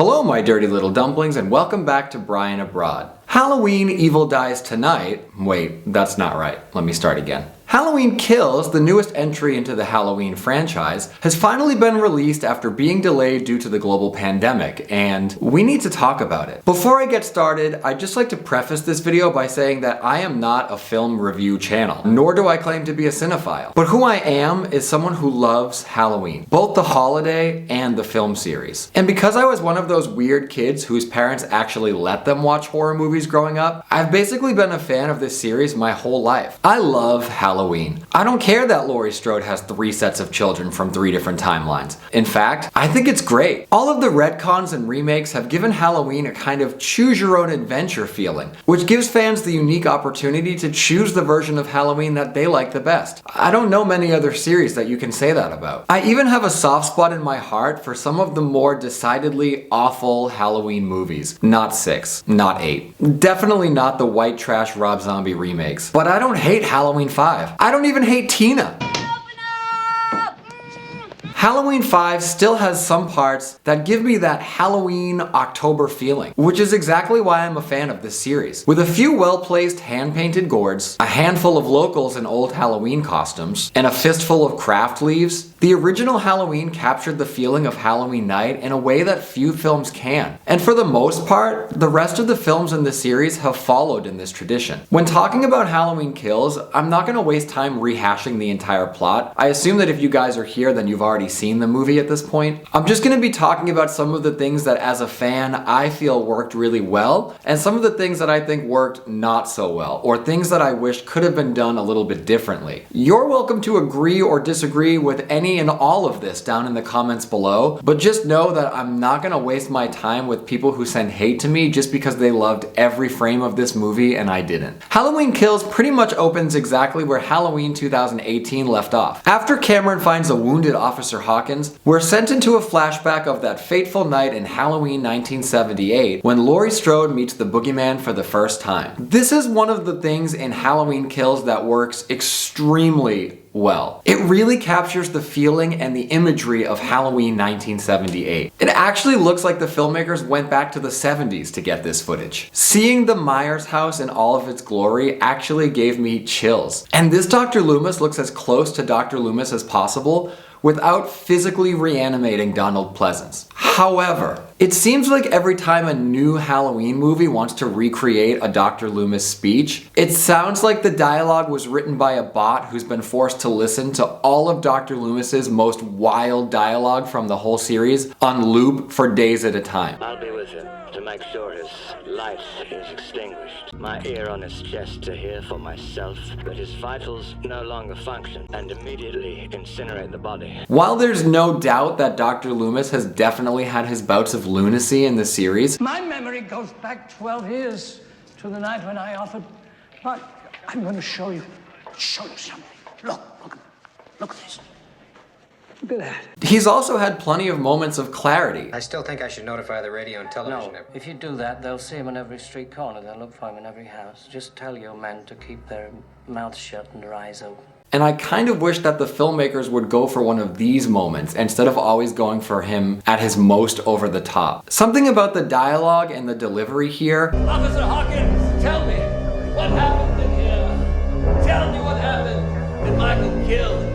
Hello my dirty little dumplings and welcome back to Brian Abroad. Halloween Evil Dies Tonight. Wait, that's not right. Let me start again. Halloween Kills, the newest entry into the Halloween franchise, has finally been released after being delayed due to the global pandemic, and we need to talk about it. Before I get started, I'd just like to preface this video by saying that I am not a film review channel, nor do I claim to be a cinephile. But who I am is someone who loves Halloween, both the holiday and the film series. And because I was one of those weird kids whose parents actually let them watch horror movies growing up, I've basically been a fan of this series my whole life. I love Halloween. I don't care that Laurie Strode has 3 sets of children from 3 different timelines. In fact, I think it's great. All of the retcons and remakes have given Halloween a kind of choose-your-own-adventure feeling, which gives fans the unique opportunity to choose the version of Halloween that they like the best. I don't know many other series that you can say that about. I even have a soft spot in my heart for some of the more decidedly awful Halloween movies. Not 6, not 8. Definitely not the white trash Rob Zombie remakes. But I don't hate Halloween 5. I don't even hate Tina. Halloween 5 still has some parts that give me that Halloween October feeling, which is exactly why I'm a fan of this series. With a few well-placed hand-painted gourds, a handful of locals in old Halloween costumes, and a fistful of craft leaves, the original Halloween captured the feeling of Halloween night in a way that few films can. And for the most part, the rest of the films in the series have followed in this tradition. When talking about Halloween Kills, I'm not going to waste time rehashing the entire plot. I assume that if you guys are here, then you've already seen the movie at this point. I'm just going to be talking about some of the things that as a fan I feel worked really well, and some of the things that I think worked not so well, or things that I wish could have been done a little bit differently. You're welcome to agree or disagree with any and all of this down in the comments below, but just know that I'm not going to waste my time with people who send hate to me just because they loved every frame of this movie and I didn't. Halloween Kills pretty much opens exactly where Halloween 2018 left off. After Cameron finds a wounded Officer Hawkins, we're sent into a flashback of that fateful night in Halloween 1978 when Laurie Strode meets the boogeyman for the first time. This is one of the things in Halloween Kills that works extremely well. It really captures the feeling and the imagery of Halloween 1978. It actually looks like the filmmakers went back to the 70s to get this footage. Seeing the Myers house in all of its glory actually gave me chills. And this Dr. Loomis looks as close to Dr. Loomis as possible without physically reanimating Donald Pleasence. However, it seems like every time a new Halloween movie wants to recreate a Dr. Loomis speech, it sounds like the dialogue was written by a bot who's been forced to listen to all of Dr. Loomis's most wild dialogue from the whole series on loop for days at a time. I'll be with him to make sure his light is extinguished. My ear on his chest to hear for myself that his vitals no longer function and immediately incinerate the body. While there's no doubt that Dr. Loomis has definitely had his bouts of lunacy in the series, my memory goes back 12 years to the night when I offered, but I'm going to show you something. Look at this. Look at that. He's also had plenty of moments of clarity. I still think I should notify the radio and television. No, if you do that, they'll see him in every street corner. They'll look for him in every house. Just tell your men to keep their mouths shut and their eyes open. And I kind of wish that the filmmakers would go for one of these moments instead of always going for him at his most over the top. Something about the dialogue and the delivery here. Officer Hawkins, tell me, what happened in here? Tell me what happened. Did Michael kill?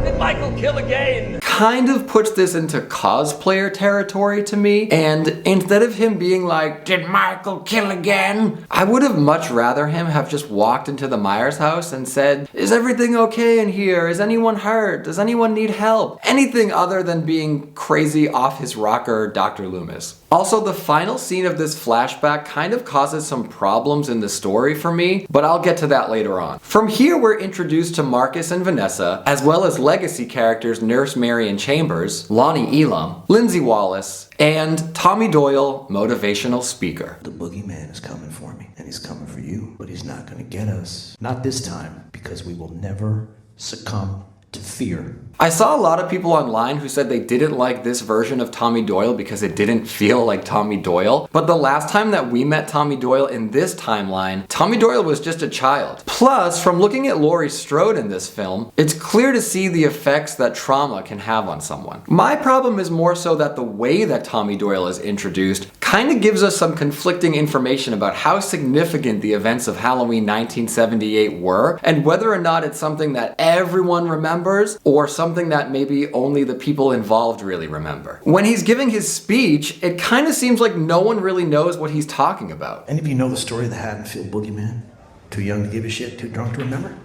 Did Michael kill again? Kind of puts this into cosplayer territory to me, and instead of him being like, did Michael kill again? I would have much rather him have just walked into the Myers house and said, is everything okay in here? Is anyone hurt? Does anyone need help? Anything other than being crazy off his rocker Dr. Loomis. Also, the final scene of this flashback kind of causes some problems in the story for me, but I'll get to that later on. From here, we're introduced to Marcus and Vanessa, as well as legacy characters Nurse Marion Chambers, Lonnie Elam, Lindsay Wallace, and Tommy Doyle, motivational speaker. The boogeyman is coming for me, and he's coming for you, but he's not gonna get us. Not this time, because we will never succumb to fear. I saw a lot of people online who said they didn't like this version of Tommy Doyle because it didn't feel like Tommy Doyle. But the last time that we met Tommy Doyle in this timeline, Tommy Doyle was just a child. Plus, from looking at Laurie Strode in this film, it's clear to see the effects that trauma can have on someone. My problem is more so that the way that Tommy Doyle is introduced kind of gives us some conflicting information about how significant the events of Halloween 1978 were, and whether or not it's something that everyone remembers or something that maybe only the people involved really remember. When he's giving his speech, it kind of seems like no one really knows what he's talking about. Any of you know the story of the Haddonfield Boogeyman? Too young to give a shit, too drunk to remember?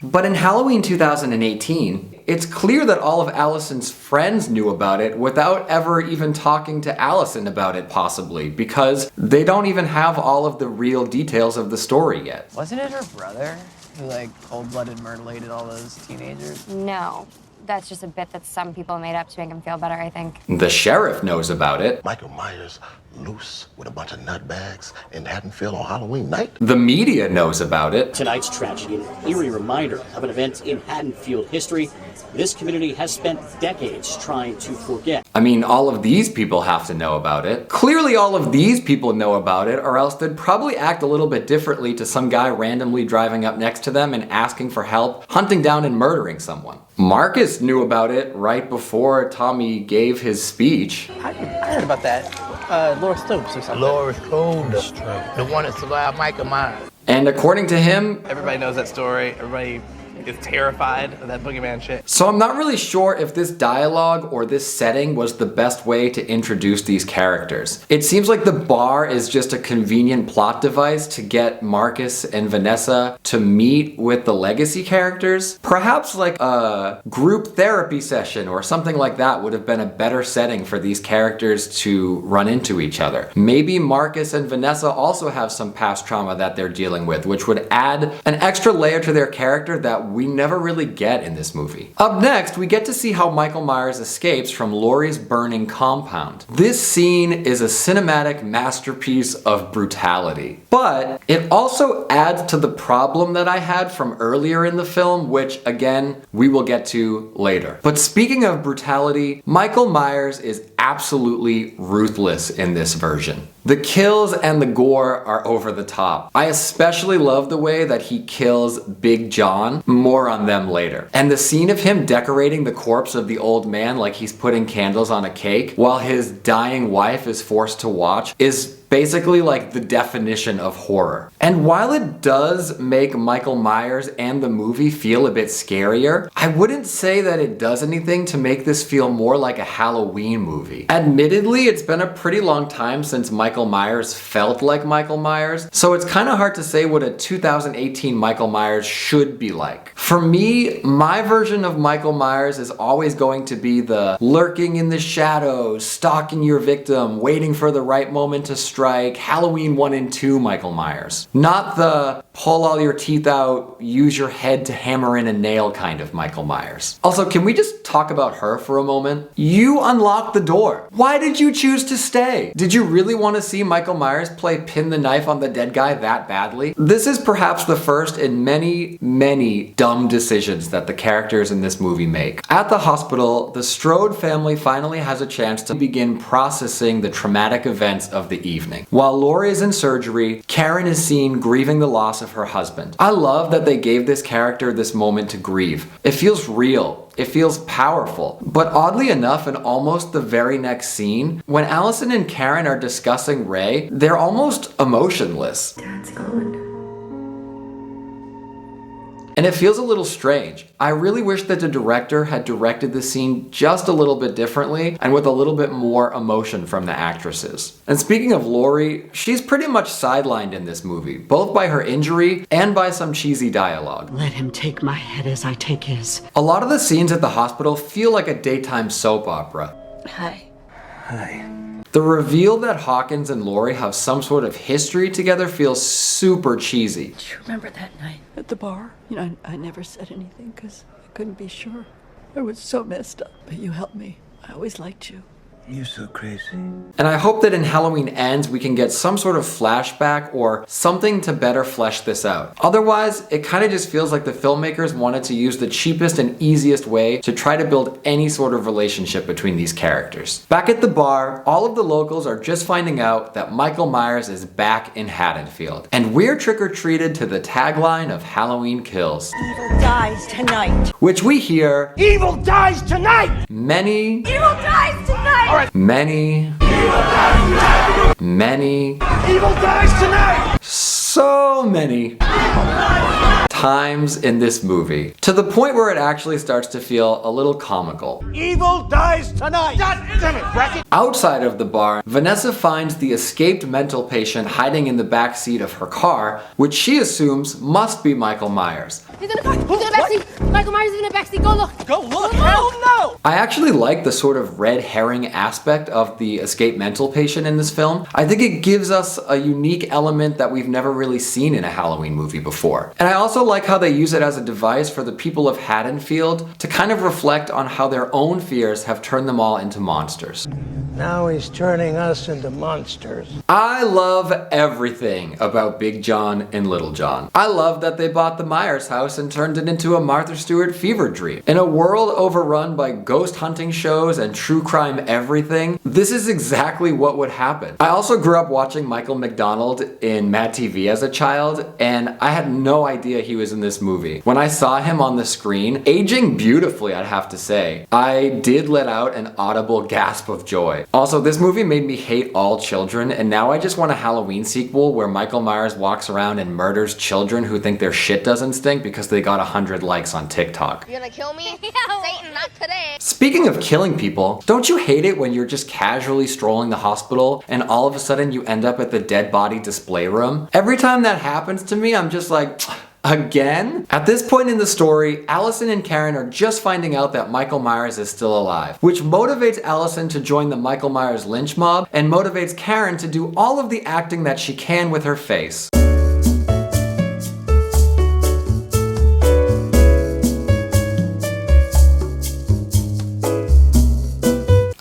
But in Halloween 2018, it's clear that all of Allison's friends knew about it without ever even talking to Allison about it, possibly, because they don't even have all of the real details of the story yet. Wasn't it her brother who, like, cold-blooded mutilated all those teenagers? No. That's just a bit that some people made up to make him feel better, I think. The sheriff knows about it. Michael Myers loose with a bunch of nutbags in Haddonfield on Halloween night. The media knows about it. Tonight's tragedy, an eerie reminder of an event in Haddonfield history this community has spent decades trying to forget. I mean, all of these people have to know about it. Clearly all of these people know about it, or else they'd probably act a little bit differently to some guy randomly driving up next to them and asking for help, hunting down and murdering someone. Marcus knew about it right before Tommy gave his speech. I heard about that. Laura Stokes or something. Laura Stokes, the one that survived Michael Myers. And according to him, everybody knows that story. Everybody is terrified of that boogeyman shit. So I'm not really sure if this dialogue or this setting was the best way to introduce these characters. It seems like the bar is just a convenient plot device to get Marcus and Vanessa to meet with the legacy characters. Perhaps like a group therapy session or something like that would have been a better setting for these characters to run into each other. Maybe Marcus and Vanessa also have some past trauma that they're dealing with, which would add an extra layer to their character that we never really get in this movie. Up next, we get to see how Michael Myers escapes from Laurie's burning compound. This scene is a cinematic masterpiece of brutality, but it also adds to the problem that I had from earlier in the film, which again, we will get to later. But speaking of brutality, Michael Myers is absolutely ruthless in this version. The kills and the gore are over the top. I especially love the way that he kills Big John. More on them later. And the scene of him decorating the corpse of the old man like he's putting candles on a cake while his dying wife is forced to watch is basically like the definition of horror. And while it does make Michael Myers and the movie feel a bit scarier, I wouldn't say that it does anything to make this feel more like a Halloween movie. Admittedly, it's been a pretty long time since Michael Myers felt like Michael Myers, so it's kind of hard to say what a 2018 Michael Myers should be like. For me, my version of Michael Myers is always going to be the lurking in the shadows, stalking your victim, waiting for the right moment to strike, Halloween 1 and 2 Michael Myers. Not the pull all your teeth out, use your head to hammer in a nail kind of Michael Myers. Also, can we just talk about her for a moment? You unlocked the door. Why did you choose to stay? Did you really want to see Michael Myers play pin the knife on the dead guy that badly? This is perhaps the first in many, many dumb decisions that the characters in this movie make. At the hospital, the Strode family finally has a chance to begin processing the traumatic events of the evening. While Laurie is in surgery, Karen is seen grieving the loss of her husband. I love that they gave this character this moment to grieve. It feels real. It feels powerful. But oddly enough, in almost the very next scene, when Allison and Karen are discussing Ray, they're almost emotionless. Dad's gone. And it feels a little strange. I really wish that the director had directed the scene just a little bit differently and with a little bit more emotion from the actresses. And speaking of Laurie, she's pretty much sidelined in this movie, both by her injury and by some cheesy dialogue. Let him take my head as I take his. A lot of the scenes at the hospital feel like a daytime soap opera. Hi. Hi. The reveal that Hawkins and Laurie have some sort of history together feels super cheesy. Do you remember that night at the bar? You know, I never said anything because I couldn't be sure. I was so messed up, but you helped me. I always liked you. You're so crazy. And I hope that in Halloween Ends we can get some sort of flashback or something to better flesh this out. Otherwise, it kind of just feels like the filmmakers wanted to use the cheapest and easiest way to try to build any sort of relationship between these characters. Back at the bar, all of the locals are just finding out that Michael Myers is back in Haddonfield. And we're trick-or-treated to the tagline of Halloween Kills. Evil dies tonight. Which we hear, Evil dies tonight! many, Evil dies tonight. many, many, Evil dies tonight! so many times in this movie, to the point where it actually starts to feel a little comical. Evil dies tonight! God damn it, Brackett! Outside of the bar, Vanessa finds the escaped mental patient hiding in the back seat of her car, which she assumes must be Michael Myers. He's in the car. He's in the backseat. Michael Myers is in the backseat. Go look. Go look! Hell no! I actually like the sort of red herring aspect of the escaped mental patient in this film. I think it gives us a unique element that we've never really seen in a Halloween movie before. And I also like how they use it as a device for the people of Haddonfield to kind of reflect on how their own fears have turned them all into monsters. Now he's turning us into monsters. I love everything about Big John and Little John. I love that they bought the Myers house and turned it into a Martha Stewart fever dream. In a world overrun by ghost hunting shows and true crime everything, this is exactly what would happen. I also grew up watching Michael McDonald in Mad TV as a child, and I had no idea he was in this movie. When I saw him on the screen, aging beautifully, I'd have to say, I did let out an audible gasp of joy. Also, this movie made me hate all children, and now I just want a Halloween sequel where Michael Myers walks around and murders children who think their shit doesn't stink because they got 100 likes on TikTok. You gonna kill me? Satan, not today. Speaking of killing people, don't you hate it when you're just casually strolling the hospital and all of a sudden you end up at the dead body display room? Every time that happens to me, I'm just like, again? At this point in the story, Allison and Karen are just finding out that Michael Myers is still alive, which motivates Allison to join the Michael Myers lynch mob and motivates Karen to do all of the acting that she can with her face.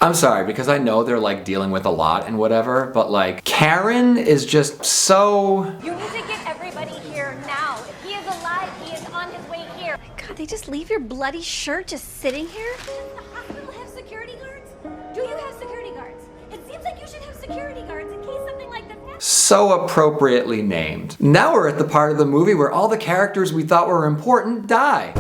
I'm sorry, because I know they're like dealing with a lot and whatever, but like, Karen is just so... You need to get everybody here now. If he is alive, he is on his way here. God, they just leave your bloody shirt just sitting here? Does the hospital have security guards? Do you have security guards? It seems like you should have security guards in case something like this happens. So appropriately named. Now we're at the part of the movie where all the characters we thought were important die.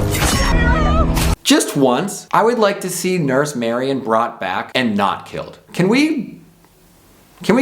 Just once, I would like to see Nurse Marion brought back and not killed. Can we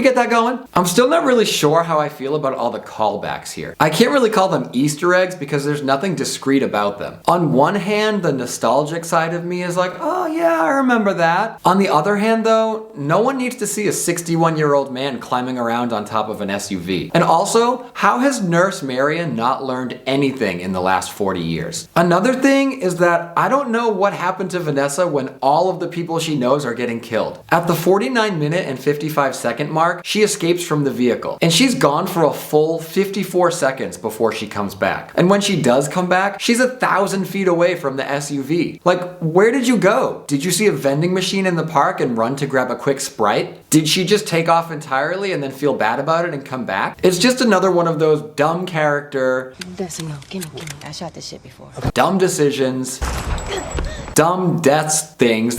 get that going? I'm still not really sure how I feel about all the callbacks here. I can't really call them Easter eggs because there's nothing discreet about them. On one hand, the nostalgic side of me is like, oh yeah, I remember that. On the other hand though, no one needs to see a 61-year-old man climbing around on top of an SUV. And also, how has Nurse Marion not learned anything in the last 40 years? Another thing is that I don't know what happened to Vanessa when all of the people she knows are getting killed. At the 49-minute and 55-second mark, she escapes from the vehicle, and she's gone for a full 54 seconds before she comes back. And when she does come back, she's 1,000 feet away from the SUV. Like, where did you go? Did you see a vending machine in the park and run to grab a quick Sprite? Did she just take off entirely and then feel bad about it and come back? It's just another one of those dumb character, That's a no. Gimme. I shot this shit before. dumb decisions, dumb deaths things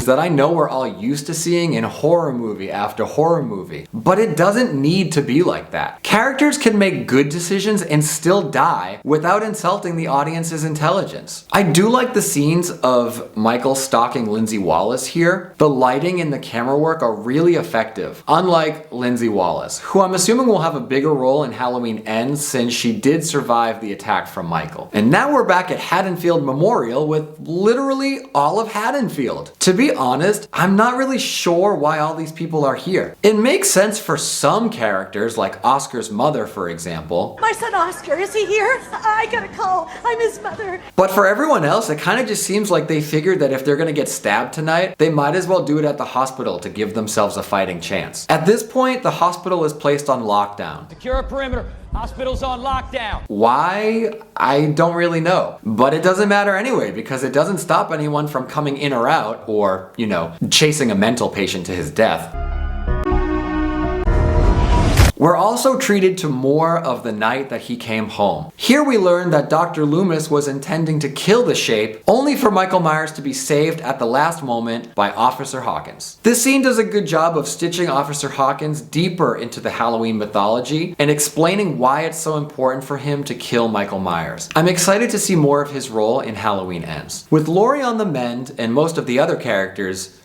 that I know we're all used to seeing in horror movie after horror movie. But it doesn't need to be like that. Characters can make good decisions and still die without insulting the audience's intelligence. I do like the scenes of Michael stalking Lindsay Wallace here. The lighting and the camera work are really effective, unlike Lindsay Wallace, who I'm assuming will have a bigger role in Halloween Ends since she did survive the attack from Michael. And now we're back at Haddonfield Memorial with literally all of Haddonfield. To be honest, I'm not really sure why all these people are here. It makes sense for some characters, like Oscar's mother, for example. My son Oscar, is he here? I got a call. I'm his mother. But for everyone else, it kind of just seems like they figured that if they're gonna get stabbed tonight, they might as well do it at the hospital to give themselves a fighting chance. At this point, the hospital is placed on lockdown. Secure a perimeter. Hospital's on lockdown. Why? I don't really know. But it doesn't matter anyway, because it doesn't stop anyone from coming in or out, or, you know, chasing a mental patient to his death. We're also treated to more of the night that he came home. Here we learn that Dr. Loomis was intending to kill the Shape, only for Michael Myers to be saved at the last moment by Officer Hawkins. This scene does a good job of stitching Officer Hawkins deeper into the Halloween mythology and explaining why it's so important for him to kill Michael Myers. I'm excited to see more of his role in Halloween Ends. With Laurie on the mend and most of the other characters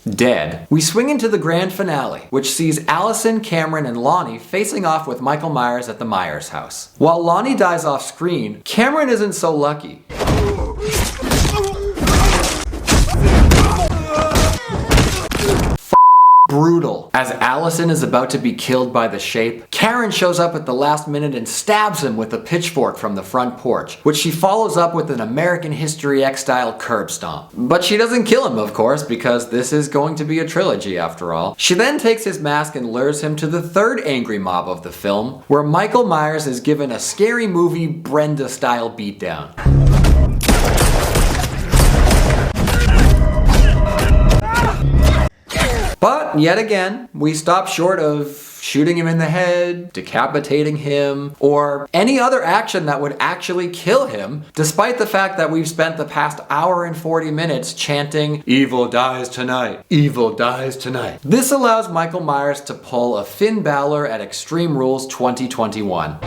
dead, we swing into the grand finale, which sees Allison, Cameron, and Lonnie facing off with Michael Myers at the Myers house. While Lonnie dies off screen, Cameron isn't so lucky. Brutal. As Allison is about to be killed by the Shape, Karen shows up at the last minute and stabs him with a pitchfork from the front porch, which she follows up with an American History X style curb stomp. But she doesn't kill him, of course, because this is going to be a trilogy after all. She then takes his mask and lures him to the third angry mob of the film, where Michael Myers is given a scary movie Brenda style beatdown. But yet again, we stop short of shooting him in the head, decapitating him, or any other action that would actually kill him, despite the fact that we've spent the past hour and 40 minutes chanting, "Evil dies tonight, evil dies tonight." This allows Michael Myers to pull a Finn Balor at Extreme Rules 2021.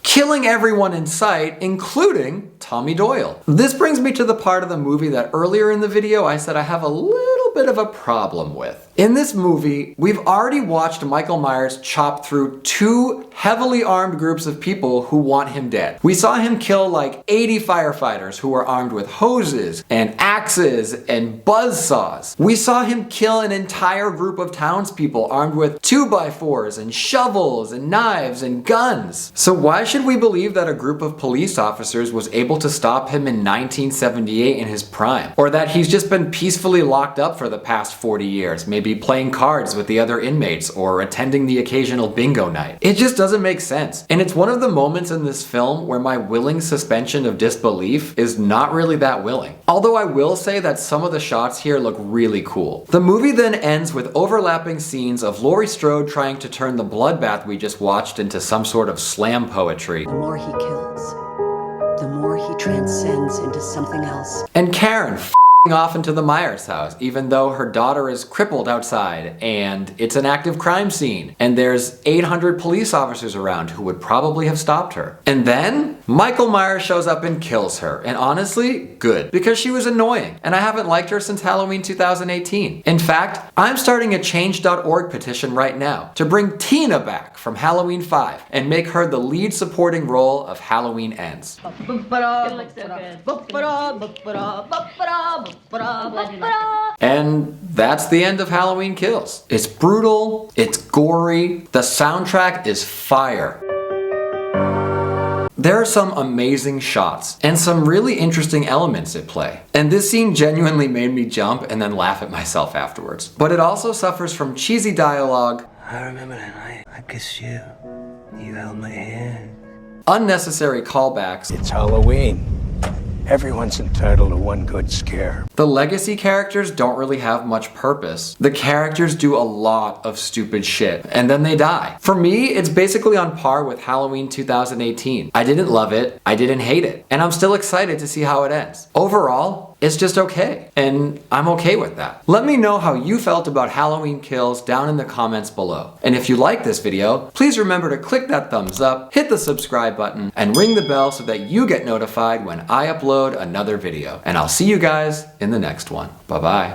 Killing everyone in sight, including Tommy Doyle. This brings me to the part of the movie that earlier in the video I said I have a little bit of a problem with. In this movie, we've already watched Michael Myers chop through two heavily armed groups of people who want him dead. We saw him kill like 80 firefighters who were armed with hoses and axes and buzzsaws. We saw him kill an entire group of townspeople armed with 2x4s and shovels and knives and guns. So why should we believe that a group of police officers was able to stop him in 1978 in his prime? Or that he's just been peacefully locked up for the past 40 years, maybe playing cards with the other inmates or attending the occasional bingo night? It just doesn't make sense. And it's one of the moments in this film where my willing suspension of disbelief is not really that willing. Although I will say that some of the shots here look really cool. The movie then ends with overlapping scenes of Laurie Strode trying to turn the bloodbath we just watched into some sort of slam poetry. The more he kills, the more he transcends into something else. And Karen off into the Myers house, even though her daughter is crippled outside and it's an active crime scene and there's 800 police officers around who would probably have stopped her. And then Michael Myers shows up and kills her, and honestly, good, because she was annoying and I haven't liked her since Halloween 2018. In fact, I'm starting a change.org petition right now to bring Tina back from Halloween 5 and make her the lead supporting role of Halloween Ends. And that's the end of Halloween Kills. It's brutal, it's gory, the soundtrack is fire. There are some amazing shots and some really interesting elements at play. And this scene genuinely made me jump and then laugh at myself afterwards. But it also suffers from cheesy dialogue. I remember that night. I kissed you. You held my hand. Unnecessary callbacks. It's Halloween. Everyone's entitled to one good scare. The legacy characters don't really have much purpose. The characters do a lot of stupid shit, and then they die. For me, it's basically on par with Halloween 2018. I didn't love it, I didn't hate it, and I'm still excited to see how it ends. Overall, it's just okay, and I'm okay with that. Let me know how you felt about Halloween Kills down in the comments below. And if you like this video, please remember to click that thumbs up, hit the subscribe button, and ring the bell so that you get notified when I upload another video. And I'll see you guys in the next one. Bye-bye.